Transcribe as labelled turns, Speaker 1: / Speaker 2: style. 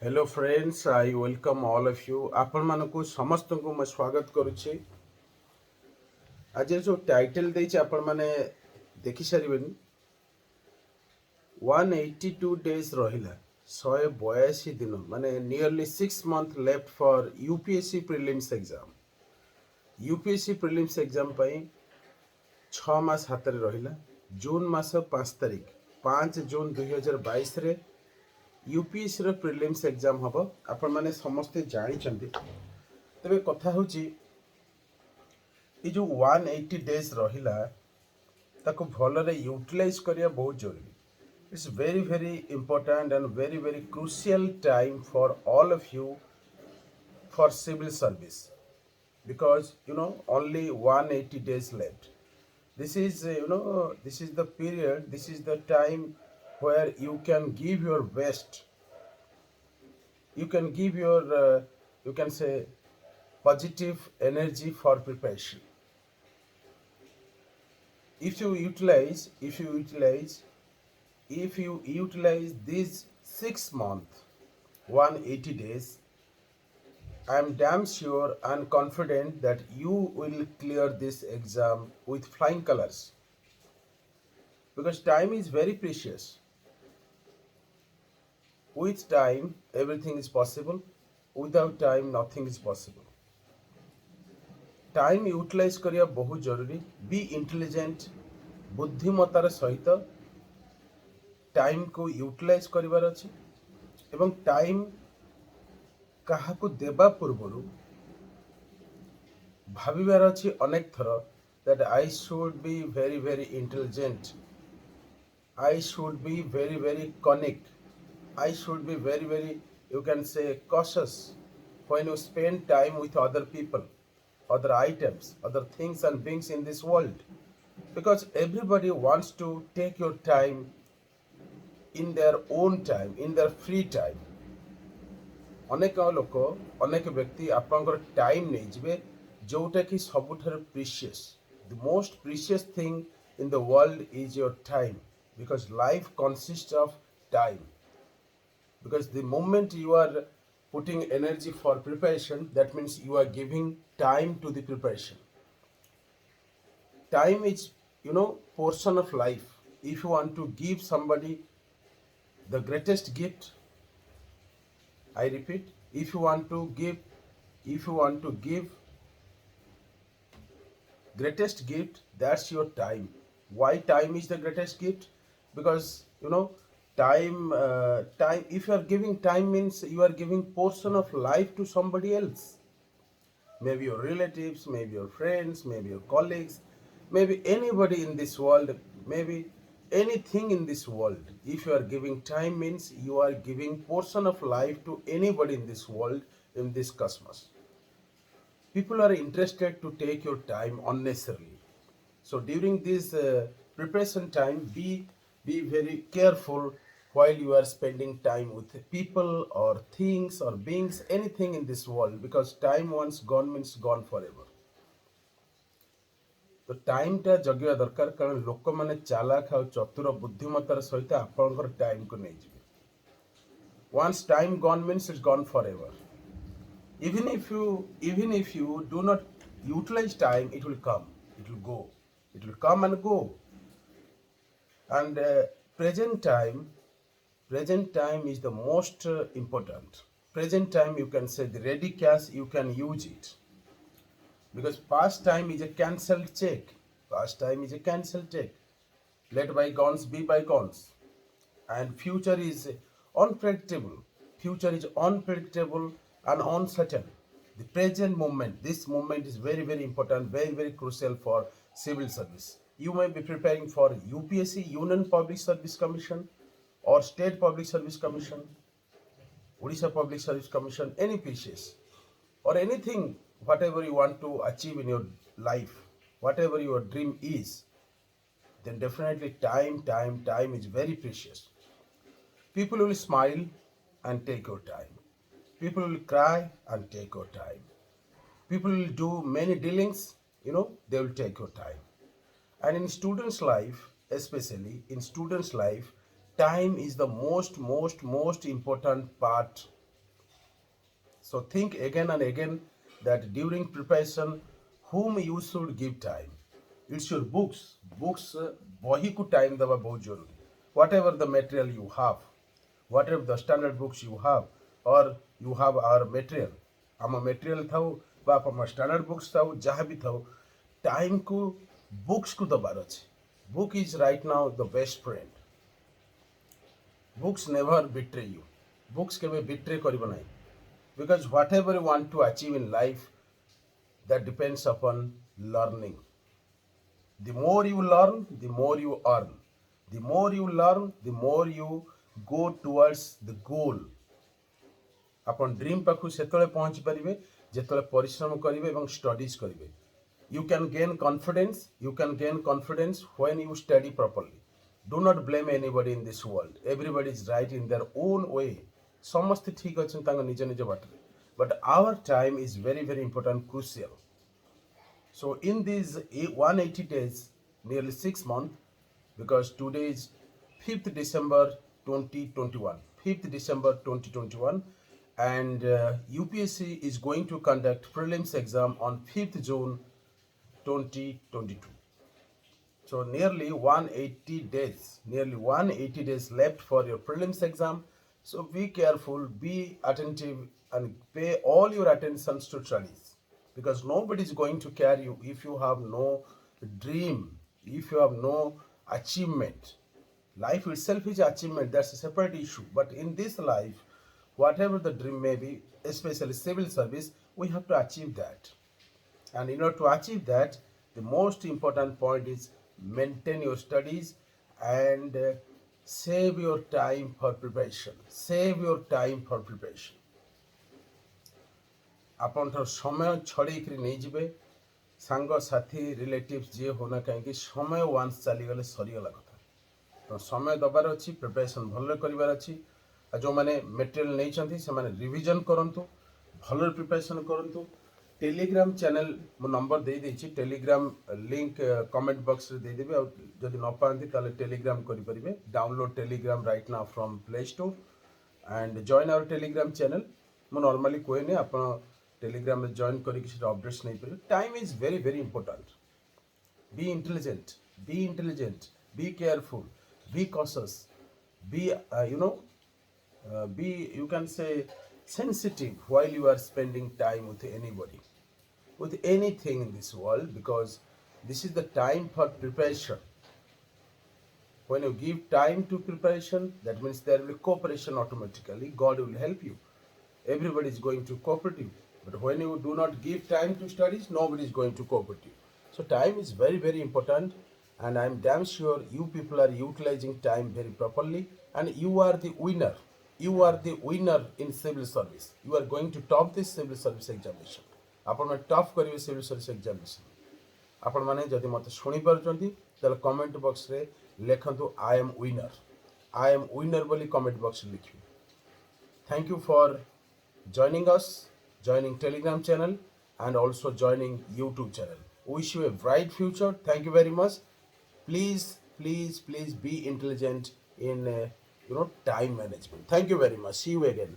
Speaker 1: Hello friends, I welcome all of you. आपण मानकु समस्त को मैं स्वागत करुच्ची। आज जो टाइटल देछि आपण माने देखि सारिबेन 182 डेज रहिला 182 दिन माने nearly 6 month left for UPSC prelims exam. UPSC prelims exam पई 6 मास हाथ रे रहिला। जून मास 5 तारिख 5 जून 2022 रे यूपीएससी रो प्रीलिम्स एग्जाम हबो। आपण माने समस्त जानि चंदी। तबे कथा होची ये जो 180 डेज रहिला ताको भलरे यूटिलाइज करिया बहुत जरूरी। It's very very important and very very crucial time for all of you for civil service, because only 180 days left. This is this is the period, this is the time where you can give your best. You can give your you can say positive energy for preparation. If you utilize these 6 months, 180 days, I am damn sure and confident that you will clear this exam with flying colors, because time is very precious. With time everything is possible, without time nothing is possible. Time utilize करिया बहुत जरूरी। Be intelligent, बुद्धिमतार सहित time को utilise करिवार अछि। एवं time काहाकू देबा पूर्वरु भाविबार अछि अनेक थर that I should be very very intelligent, I should be very very connect, I should be very very you can say cautious when you spend time with other people, other items, other things and beings in this world, because everybody wants to take your time in their own time, in their free time. अनेक लोक अनेक व्यक्ति आपनकर time नहीं जिवे जोटा कि सबुठार precious, the most precious thing in the world is your time, because life consists of time. Because the moment you are putting energy for preparation, that means you are giving time to the preparation. Time is portion of life. If you want to give somebody the greatest gift, I repeat, if you want to give greatest gift, that's your time. Why time is the greatest gift? Because time, if you are giving time, means you are giving portion of life to somebody else, maybe your relatives, maybe your friends, maybe your colleagues, maybe anybody in this world, maybe anything in this world. If you are giving time, means you are giving portion of life to anybody in this world, in this cosmos. People are interested to take your time unnecessarily. So during this preparation time, be very careful while you are spending time with people or things or beings, anything in this world, because time once gone means gone forever. तो time टा जगिया दरकार, कारण लोक माने चालाक और चतुर बुद्धिमतार सहित आपनकर टाइम को नहीं जिवे। Once time gone means it's gone forever. Even if you do not utilize time, it will come, it will go, it will come and go. And present time is the most important. Present time, you can say, the ready cash, you can use it, because past time is a cancelled check. Past time is a cancelled check. Let bygones be bygones. And future is unpredictable. Future is unpredictable and uncertain. The present moment, this moment is very very important, very very crucial for civil service. You may be preparing for UPSC, Union Public Service Commission, or State Public Service Commission, Odisha Public Service Commission, any PCS, or anything, whatever you want to achieve in your life, whatever your dream is, then definitely time is very precious. People will smile and take your time. People will cry and take your time. People will do many dealings, they will take your time. And in students' life, especially in students' life, time is the most important part So think again and again that during preparation, whom you should give time. It's your books. Books, बही को time दवा बहुत जरूरी. Whatever the material you have, whatever the standard books you have, or you have our material, आम material थाउ बा आम standard books थाउ जहाँ भी थाउ, time को books को दबार अच्छे. Book is right now the best friend. Books never betray you. Books केवे betray करिबो नाही. Because whatever you want to achieve in life, that depends upon learning. The more you learn, the more you earn. The more you learn, the more you go towards the goal. अपन dream पाखु सेतले पहुंच परिबे जेतले परिश्रम करिवे एवं studies करिवे. You can gain confidence. You can gain confidence when you study properly. Do not blame anybody in this world. Everybody is right in their own way. ସମସ୍ତେ ଠିକ ଅଛନ୍ତି ତାଙ୍କ ନିଜ ନିଜ ବାଟରେ. But our time is very, very important, crucial. So in these 180 days, nearly 6 months, because today is 5th December 2021. 5th December 2021, and UPSC is going to conduct prelims exam on 5th June 2022. So nearly 180 days left for your prelims exam. So be careful, be attentive, and pay all your attentions to studies, because nobody is going to carry you if you have no dream, if you have no achievement. Life itself is achievement, that's a separate issue. But in this life, whatever the dream may be, especially civil service, we have to achieve that. And in order to achieve that, the most important point is maintain your studies and save your time for preparation. Save your time for preparation. आपन समय छड़ेकरी नहीं जिबे सांग साथी relatives जे होना कहीं समय once चलीगले सरीगला कथा. तो समय दबार अच्छी, प्रिपरेशन भल कर अच्छी. जो मैंने मेटेरियल नहीं से मैंने रिविजन करंतु, भल प्रिपरेशन करंतु. टेलीग्राम चैनल मो नंबर दे देछि, टेलीग्राम लिंक कमेंट बॉक्स रे दे देबे. जदि न पांती ताले टेलीग्राम करि परिबे. Download Telegram right now from Play Store and join our Telegram channel. मो नॉर्मली कोई नहीं आपण टेलीग्राम में जॉइन करके किसी अपडेट्स नहीं पारे. Time is very very important. Be intelligent, be intelligent, be careful, be cautious, be be, you can say, sensitive while you are spending time with anybody, with anything in this world, because this is the time for preparation. When you give time to preparation, that means there will be cooperation automatically. God will help you. Everybody is going to cooperate you. But when you do not give time to studies, nobody is going to cooperate you. So time is very, very important, and I am damn sure you people are utilizing time very properly, and you are the winner. You are the winner in civil service. You are going to top this civil service examination. आपण मैंने top करिवे civil service examination. आपण मैंने जदि मत शुणी पारुचंती ताले comment box रे लेखंतु I am winner. I am winner बोली कमेंट बॉक्स रे लिखियो. Thank you for joining us, joining Telegram channel, and also joining YouTube channel. Wish you a bright future. Thank you very much. Please, please, please be intelligent in time management. Thank you very much. See you again.